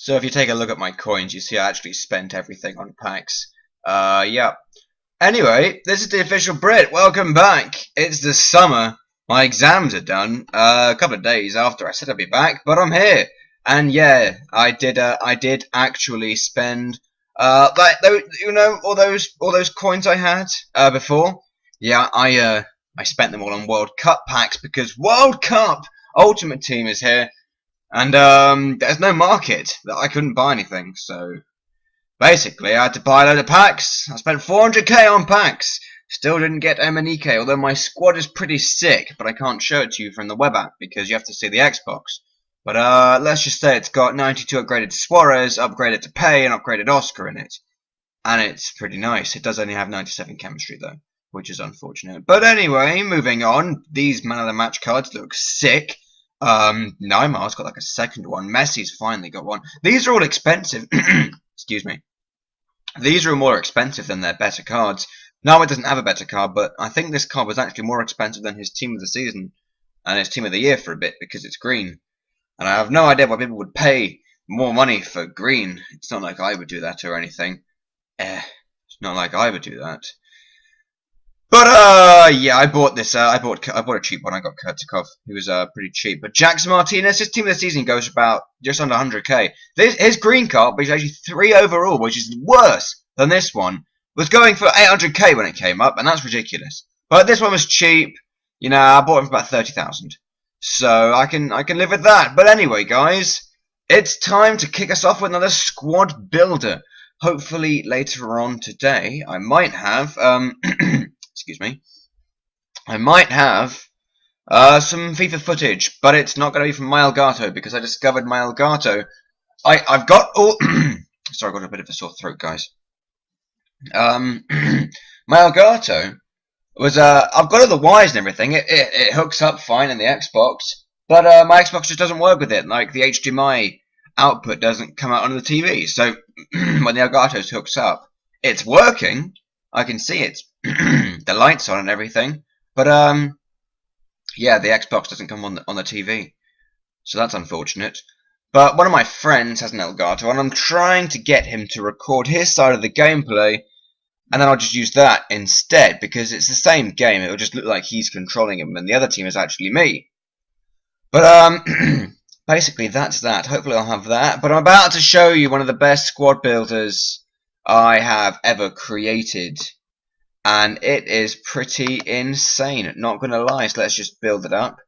So if you take a look at my coins, you see I actually spent everything on packs. Yeah. Anyway, this is the official Brit. Welcome back. It's the summer. My exams are done. A couple of days after I said I'd be back, but I'm here. And yeah, I did actually spend like all those coins I had before. Yeah, I spent them all on World Cup packs because World Cup Ultimate Team is here. And there's no market that I couldn't buy anything, so basically I had to buy a load of packs. I spent 400k on packs. Still didn't get M&EK, although my squad is pretty sick, but I can't show it to you from the web app because you have to see the Xbox. But let's just say it's got 92 upgraded Suarez, upgraded to Pay, and upgraded Oscar in it. And it's pretty nice. It does only have 97 chemistry though, which is unfortunate. But anyway, moving on. These man of the match cards look sick. Neymar's got like a second one. Messi's finally got one. These are all expensive. Excuse me. These are more expensive than their better cards. Neymar doesn't have a better card, but I think this card was actually more expensive than his team of the season and his team of the year for a bit because it's green. And I have no idea why people would pay more money for green. It's not like I would do that or anything. It's not like I would do that. But yeah, I bought this. I bought a cheap one. I got Kurtikov. He was pretty cheap. But Jackson Martinez, his team of the season goes about just under 100k. His green card, which is actually 3 overall, which is worse than this one, was going for 800k when it came up, and that's ridiculous. But this one was cheap. You know, I bought it for about 30,000, so I can live with that. But anyway, guys, it's time to kick us off with another squad builder. Hopefully later on today, I might have excuse me, I might have some FIFA footage, but it's not going to be from my Elgato because I discovered my Elgato. I've got all. Sorry, I got a bit of a sore throat, guys. My Elgato was I've got all the wires and everything. It hooks up fine in the Xbox, but my Xbox just doesn't work with it. Like the HDMI output doesn't come out on the TV. So when the Elgato hooks up, it's working. I can see it. The lights on and everything, but yeah, the Xbox doesn't come on the TV, so that's unfortunate. But one of my friends has an Elgato, and I'm trying to get him to record his side of the gameplay, and then I'll just use that instead because it's the same game. It'll just look like he's controlling him, and the other team is actually me. But basically that's that. Hopefully I'll have that. But I'm about to show you one of the best squad builders I have ever created. And it is pretty insane, not gonna lie, so let's just build it up.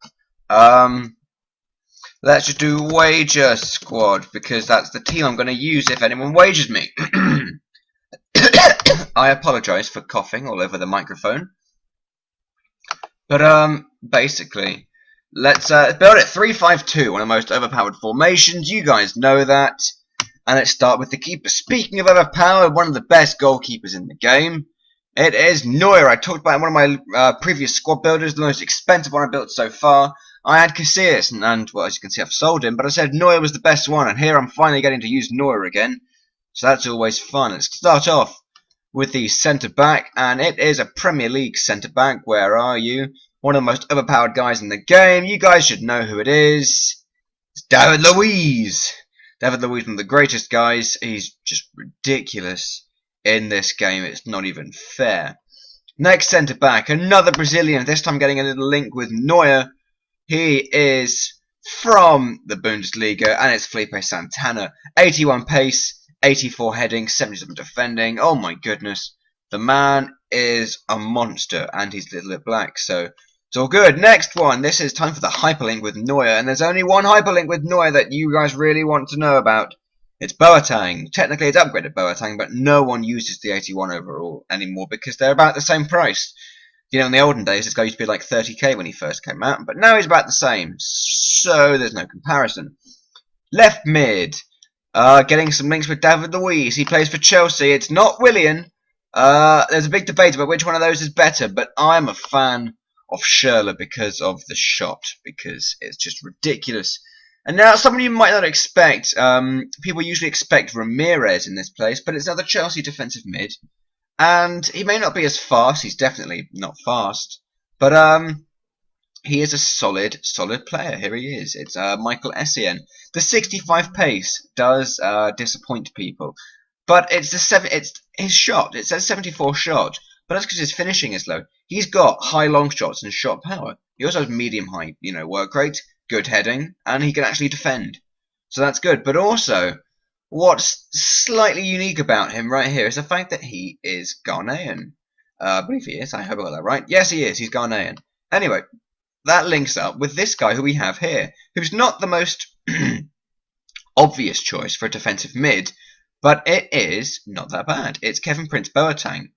Let's just do wager squad, because that's the team I'm gonna use if anyone wagers me. I apologise for coughing all over the microphone. But basically, let's build it 3-5-2, one of the most overpowered formations, you guys know that. And let's start with the keeper. Speaking of overpowered, one of the best goalkeepers in the game. It is Neuer. I talked about one of my previous squad builders, the most expensive one I built so far. I had Casillas, and well, as you can see, I've sold him, but I said Neuer was the best one, and here I'm finally getting to use Neuer again. So that's always fun. Let's start off with the centre-back, and it is a Premier League centre-back. Where are you? One of the most overpowered guys in the game. You guys should know who it is. It's David Luiz. David Luiz, one of the greatest guys. He's just ridiculous. In this game, it's not even fair. Next centre-back, another Brazilian, this time getting a little link with Neuer. He is from the Bundesliga, and it's Felipe Santana. 81 pace, 84 heading, 77 defending. Oh my goodness. The man is a monster, and he's a little bit black, so it's all good. Next one, this is time for the hyperlink with Neuer, and there's only one hyperlink with Neuer that you guys really want to know about. It's Boateng. Technically, it's upgraded Boateng, but no one uses the 81 overall anymore because they're about the same price. You know, in the olden days, this guy used to be like 30k when he first came out, but now he's about the same, so there's no comparison. Left mid, getting some links with David Luiz. He plays for Chelsea. It's not Willian. There's a big debate about which one of those is better, but I'm a fan of Schürrle because of the shot, because it's just ridiculous. And now, someone you might not expect, people usually expect Ramirez in this place, but it's another Chelsea defensive mid. And he may not be as fast, he's definitely not fast, but he is a solid player. Here he is. It's Michael Essien. The 65 pace does disappoint people, but it's it's his shot. It says 74 shot, but that's because his finishing is low. He's got high long shots and shot power. He also has medium high, work rate, good heading, and he can actually defend. So that's good. But also, what's slightly unique about him right here is the fact that he is Ghanaian. I believe he is. I hope I got that right. Yes, he is. He's Ghanaian. Anyway, that links up with this guy who we have here, who's not the most obvious choice for a defensive mid, but it is not that bad. It's Kevin Prince Boateng.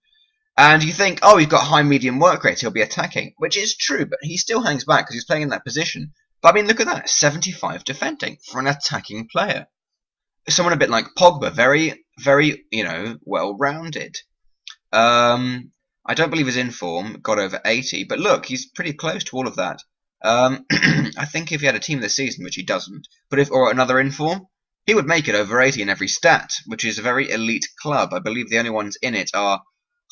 And you think, oh, he's got high medium work rate, he'll be attacking, which is true, but he still hangs back because he's playing in that position. But I mean, look at that, 75 defending for an attacking player. Someone a bit like Pogba, very, very, well-rounded. I don't believe his inform got over 80, but look, he's pretty close to all of that. I think if he had a team this season, which he doesn't, or another inform, he would make it over 80 in every stat, which is a very elite club. I believe the only ones in it are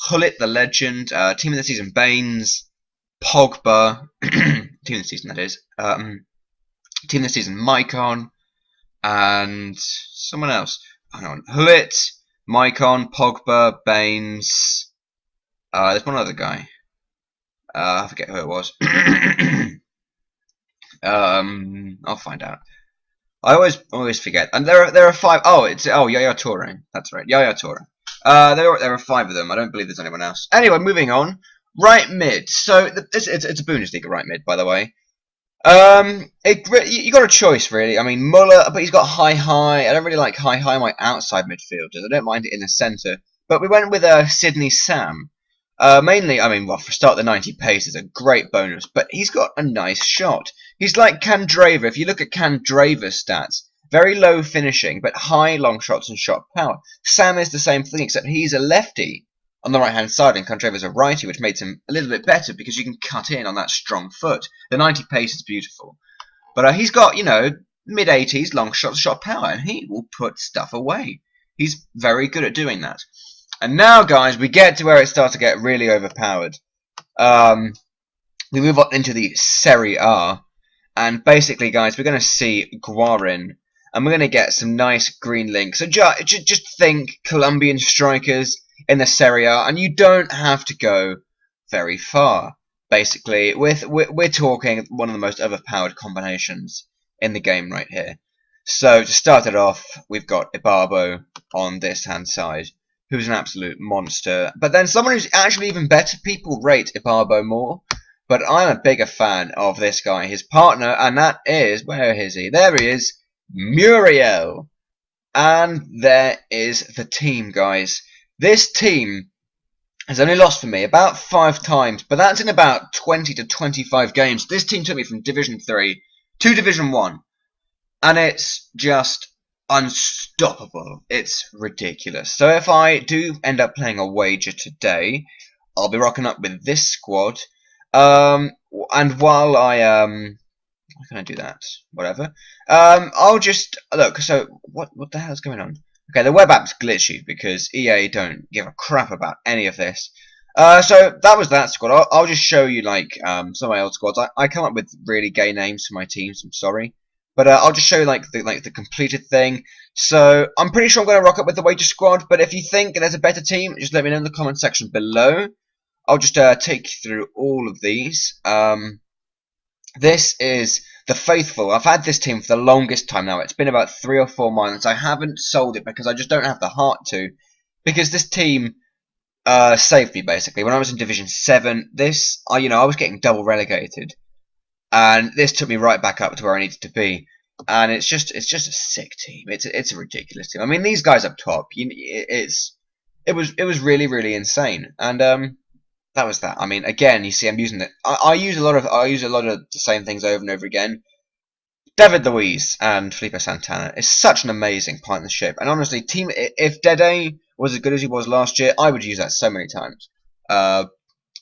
Hullet, the legend, team of the season Baines, Pogba, team of the season that is, team of the season Maicon, and someone else. Hang on, Hullet, Maicon, Pogba, Baines. There's one other guy. I forget who it was. I'll find out. I always forget. And there are 5. Yaya Toure. That's right, Yaya Toure. There are 5 of them. I don't believe there's anyone else. Anyway, moving on. Right mid. So it's a Bundesliga right mid, by the way. You got a choice really. I mean, Muller, but he's got high. I don't really like high. My outside midfielders. I don't mind it in the centre. But we went with Sydney Sam. Mainly, I mean, well, for start, the 90 pace is a great bonus, but he's got a nice shot. He's like Candreva. If you look at Candreva's stats, very low finishing, but high long shots and shot power. Sam is the same thing, except he's a lefty on the right-hand side, and Candreva's a righty, which makes him a little bit better because you can cut in on that strong foot. The 90 pace is beautiful. But he's got, mid-80s long shots, shot power, and he will put stuff away. He's very good at doing that. And now, guys, we get to where it starts to get really overpowered. We move on into the Serie A. And basically, guys, we're going to see Guarin. And we're going to get some nice green links. So just think Colombian strikers in the Serie A. And you don't have to go very far. Basically, we're talking one of the most overpowered combinations in the game right here. So to start it off, we've got Ibarbo on this hand side, who's an absolute monster. But then someone who's actually even better, people rate Ibarbo more. But I'm a bigger fan of this guy, his partner, and that is, where is he? There he is, Muriel. And there is the team, guys. This team has only lost for me about 5 times, but that's in about 20 to 25 games. This team took me from Division 3 to Division 1. And it's just unstoppable. It's ridiculous. So if I do end up playing a wager today, I'll be rocking up with this squad. And while I how can I do that? Whatever. I'll just look. So what the hell's going on? Okay, the web app's glitchy because EA don't give a crap about any of this. So that was that squad. I'll just show you like some of my old squads. I come up with really gay names for my teams. I'm sorry. But I'll just show you like the completed thing. So I'm pretty sure I'm going to rock up with the wager squad. But if you think there's a better team, just let me know in the comment section below. I'll just take you through all of these. This is the Faithful. I've had this team for the longest time now. It's been about 3 or 4 months. I haven't sold it because I just don't have the heart to. Because this team saved me basically. When I was in Division 7, I was getting double relegated. And this took me right back up to where I needed to be, and it's just a sick team. It's a ridiculous team. I mean, these guys up top, it was really insane, and that was that. I mean, again, you see, I'm using it. I use a lot of the same things over and over again. David Luiz and Felipe Santana is such an amazing partnership, and honestly, if Dede was as good as he was last year, I would use that so many times.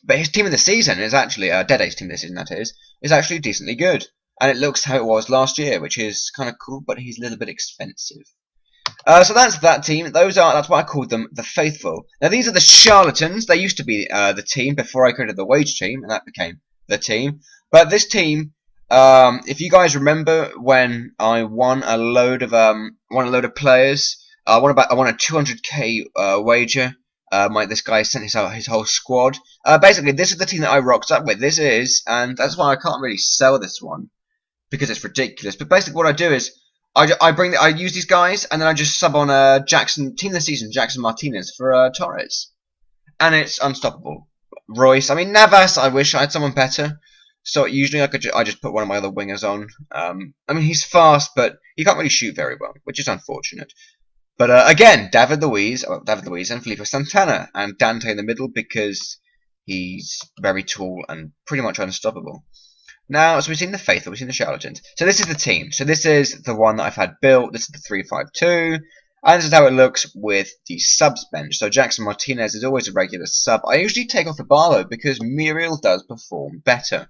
But his team of the season is actually Dede's team of the season. That is actually decently good, and it looks how it was last year, which is kind of cool. But he's a little bit expensive. So that's that team. That's why I called them the Faithful. Now these are the Charlatans. They used to be the team before I created the Wage team, and that became the team. But this team, if you guys remember when I won a load of players, I won a 200k wager. This guy sent his whole squad. Basically, this is the team that I rocked up with. This is, and that's why I can't really sell this one because it's ridiculous. But basically, what I do is I use these guys, and then I just sub on Jackson, team of the season, Jackson Martinez for Torres, and it's unstoppable. Royce, I mean Navas. I wish I had someone better. So usually I just put one of my other wingers on. I mean he's fast, but he can't really shoot very well, which is unfortunate. But again, David Luiz and Felipe Santana, and Dante in the middle because he's very tall and pretty much unstoppable. Now, so we've seen the Faithful, we've seen the Charlatans. So this is the team. So this is the one that I've had built. This is the 3-5-2. And this is how it looks with the subs bench. So Jackson Martinez is always a regular sub. I usually take off the Barlow because Muriel does perform better.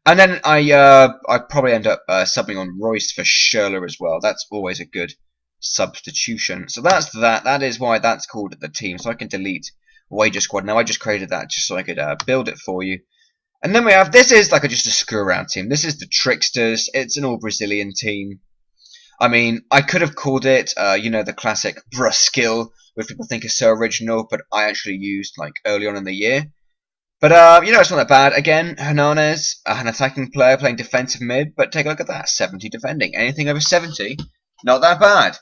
And then I probably end up subbing on Royce for Schürrle as well. That's always a good substitution. So that's that. That is why that's called the team. So I can delete Wager Squad. Now I just created that just so I could build it for you. And then we have, this is like just a screw around team. This is the Tricksters. It's an all Brazilian team. I mean, I could have called it, the classic Bruskill, which people think is so original, but I actually used like early on in the year. But it's not that bad. Again, Hernandez, an attacking player playing defensive mid, but take a look at that, 70 defending. Anything over 70, not that bad.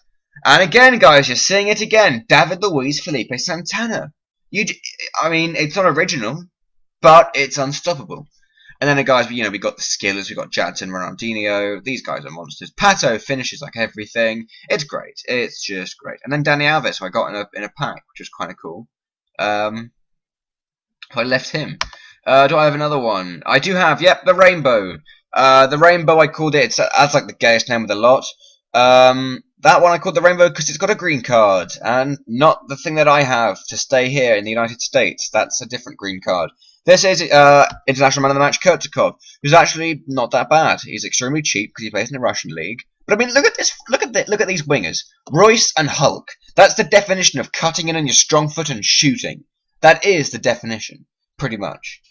And again, guys, you're seeing it again. David Luiz, Felipe Santana. I mean, it's not original, but it's unstoppable. And then, guys, we got the skillers. We got Jadson, Ronaldinho. These guys are monsters. Pato finishes like everything. It's great. It's just great. And then Dani Alves, who I got in a pack, which was kind of cool. I left him. Do I have another one? I do have. Yep, the Rainbow. The Rainbow, I called it. That's like the gayest name of the lot. That one I called the Rainbow because it's got a green card, and not the thing that I have to stay here in the United States. That's a different green card. This is International Man of the Match Kurtikov, who's actually not that bad. He's extremely cheap because he plays in the Russian league. But I mean, look at this. Look at these wingers, Royce and Hulk. That's the definition of cutting in on your strong foot and shooting. That is the definition, pretty much.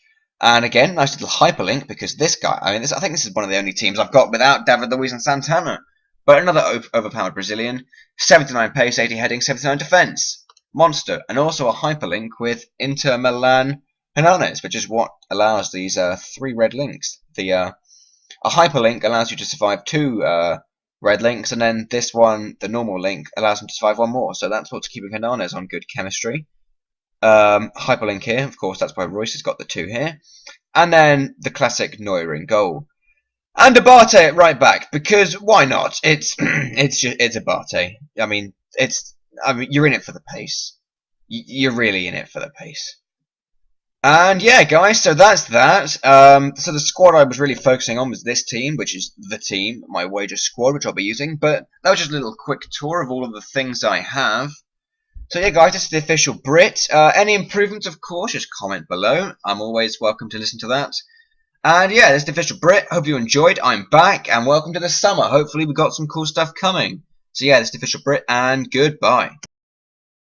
And again, nice little hyperlink because this guy. I think this is one of the only teams I've got without David Luiz and Santana. But another overpowered Brazilian, 79 pace, 80 heading, 79 defense, monster, and also a hyperlink with Inter Milan. Hernandez, which is what allows these 3 red links. A hyperlink allows you to survive 2 red links, and then this one, the normal link, allows him to survive 1 more. So that's what's keeping Hernandez on good chemistry. Hyperlink here, of course, that's why Royce has got the 2 here. And then the classic Neuer in goal. And Abate at right back, because why not? It's Abate. I mean, you're in it for the pace. You're really in it for the pace. And yeah, guys, so that's that. So the squad I was really focusing on was this team, which is the team, my wager squad, which I'll be using. But that was just a little quick tour of all of the things I have. So yeah, guys, this is the official Brit. Any improvements, of course, just comment below. I'm always welcome to listen to that. And yeah, this is the official Brit. Hope you enjoyed. I'm back, and welcome to the summer. Hopefully we got some cool stuff coming. So yeah, this is the official Brit, and goodbye.